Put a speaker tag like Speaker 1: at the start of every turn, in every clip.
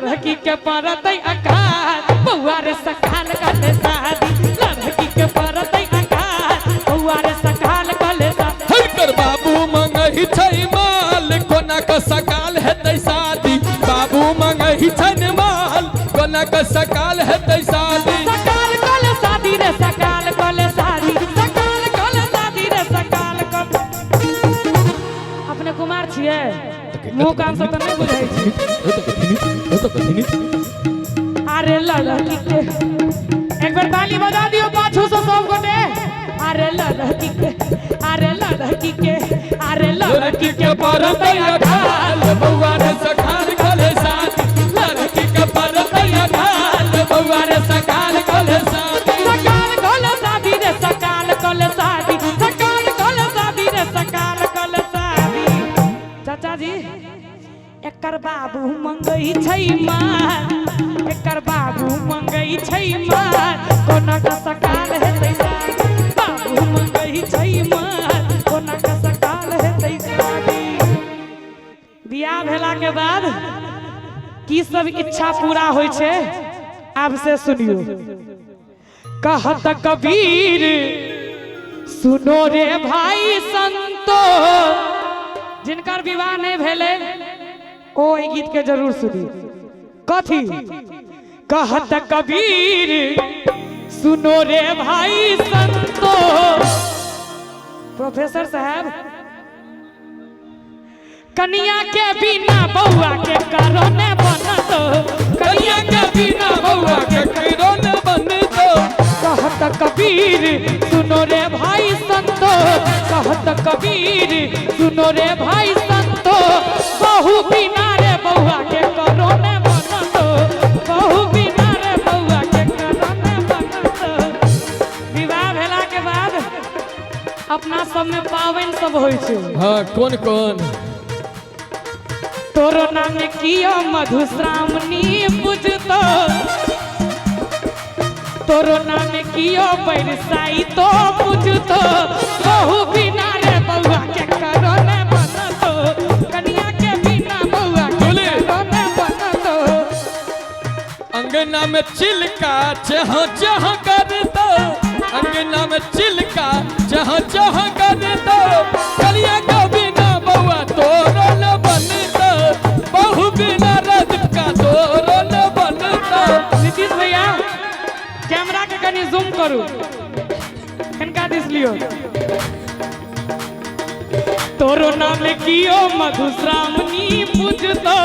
Speaker 1: लड़की के परतई अकाल बउआ रे सकाल कले शादी लड़की के परतई अकाल बउआ रे सकाल कले शादी
Speaker 2: हर बाबू मंगही छै माल कोना का सकाल हेतै शादी बाबू मंगही छै माल कोना का सकाल हेतै शादी
Speaker 1: सकाल कले शादी रे सकाल कले शादी सकाल कले शादी रे सकाल कले अपने कुमार छियै मुंह कान से त नहीं बुझाई छी अरे लड़की के एक बार ताली बजा दियो पाछू से सब गोटे अरे लड़की के अरे लड़की के अरे लड़की के
Speaker 2: परतई अकाल बउआ रे सकाल कले शादी लड़की के परतई अकाल बउआ रे सकाल कले शादी
Speaker 1: सकाल कले शादी रे सकाल कले शादी सकाल कले शादी रे सकाल कले शादी चाचा जी एकर बाबू मंगई छै मार एकर बाबू मंगई छै मार कोना का सकाल हेतै शादी बाबू मंगई छै मार कोना का सकाल हेतै शादी बियाह भेला के बाद की सब इच्छा पूरा होय छै आब से सुनियो कहत कबीर सुनो रे भाई संतो जिनकर विवाह नहीं भेले ओ ई गीत के जरूर सुनी कथी कहत कबीर सुनो रे भाई संतो प्रोफेसर साहब कन्या के बिना बउआ के करो ने बनतो
Speaker 2: कन्या के बिना बउआ के करो न बनतो
Speaker 1: कहत कबीर सुनो रे भाई संतो कहत कबीर सुनो रे भाई संतो बहु बिना रे बउआ के करो ने बनतो बहु बिना रे बउआ के करो ने बनतो विवाह भेला के बाद अपना सब में पावन सब होय छै
Speaker 2: हां कौन कौन
Speaker 1: तोरो नाम कियो मधुश्रावणी पूजतो तोरो नाम कियो बरसाई तो पूजतो बहु बिना रे बउआ के करो ने बनतो कन्या के बिना बउआ के करो ने बनतो
Speaker 2: अंगना में चिलका जहाँ जहाँ कर दो अंगना में चिलका जहाँ जहाँ कर दो कलिया का बिना बउआ तोरो न बनतो बहु बिना रद का तोरो न बनतो
Speaker 1: नीतीश भैया कैमरा के कनी जूम करू कनका दिस लियो तोरो नाम कियो मधुश्रावणी पूजतो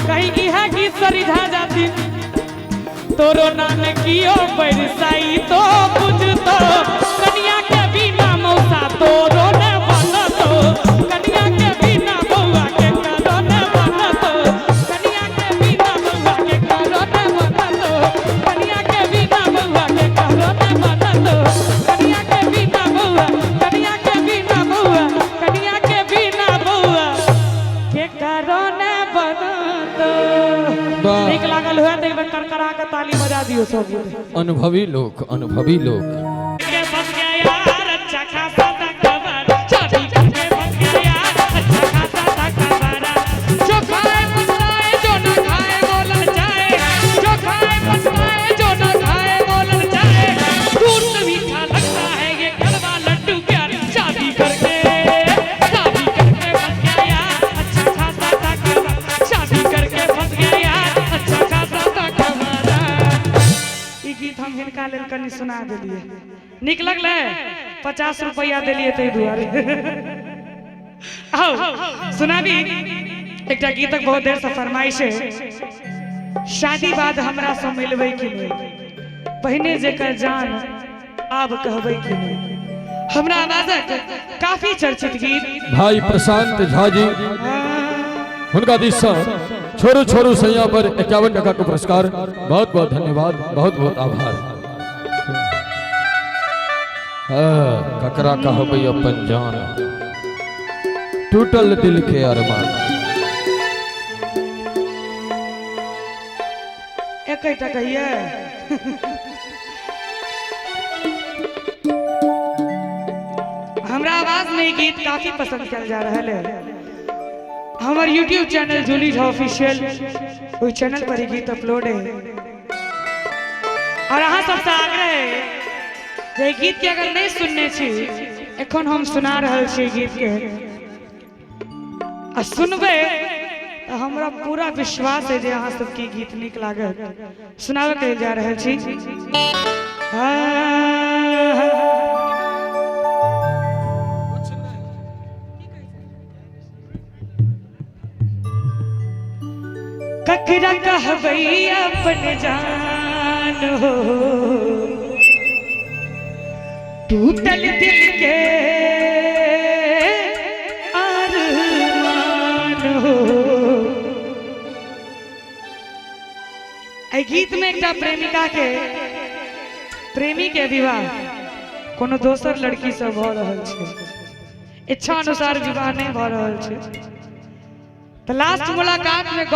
Speaker 1: कहीं इहा गीत सरिधा जाती तोरो नाम कियो बरसाई तो पूजतो कन्या के बिना मौसा तोरो ने बनतो कन्या के बिना बउआ के करो ने बनतो कन्या के बिना बउआ के करो ने बनतो कन्या के बिना बउआ के करो ने बनतो कन्या के बिना बउआ कन्या के बिना बउआ कन्या के बिना बउआ के करो ने बनतो ठीक लागल हुआ तो करकरा के ताली बजा दियो सब
Speaker 2: अनुभवी लोग अनुभवी लोग
Speaker 1: के बस गया यार अच्छा खासा तकबर शादी करके बस गया यार अच्छा खासा तकबर जो खाए पछताए जो न खाए बोलना चाहे जो खाए पछताए जो न खाए बोलना चाहे दूर से मीठा लगता है ये कड़वा लड्डू प्यार शादी करके बस गया यार अच्छा खासा तकबर शादी करके बस गया यार अच्छा खासा तकबर ई गीत हम हिनका लेल कनी सुना देलिए निक लगले 50 रुपया दिलिए तै दुआरे आओ सुनाबी एकटा गीतक बहुत देर से फरमाइश है शादी बाद हमरा से मिलबै कि नहीं पहिने जेकर जान आब कहबै कि नहीं हमरा आवाजक काफी चर्चित गीत
Speaker 2: भाई प्रशांत झा जी हुनका दिस से छोरू छोरू सैया पर 51 टका का पुरस्कार बहुत बहुत धन्यवाद बहुत बहुत आभार ककरा कहबै अपन जान टूटल दिल के अरमान
Speaker 1: एकटा कहिए हमरा आवाज में गीत काफी पसंद कल जा रहा है हमारे YouTube channel Julie Jha official वही चैनल पर ही गीत अपलोड है और अहाँ सबसे आग्रह है जे गीत के अगर नहीं सुनने छी एखन हम सुना रहल छी गीत के आ सुनबे तो हमरा पूरा विश्वास है जे अहाँ सबके गीत नीक लागत सुनावे के जा रहल छी ककरा कहबै अपन जान हो टूटल दिल के अरमान हो। एहि गीत में एक प्रेमिका के प्रेमी के विवाह कोनो दोसर लड़की से भ रहल छै, इच्छा अनुसार विवाह नहीं भ रहल छै। तो लास्ट मुलाकात में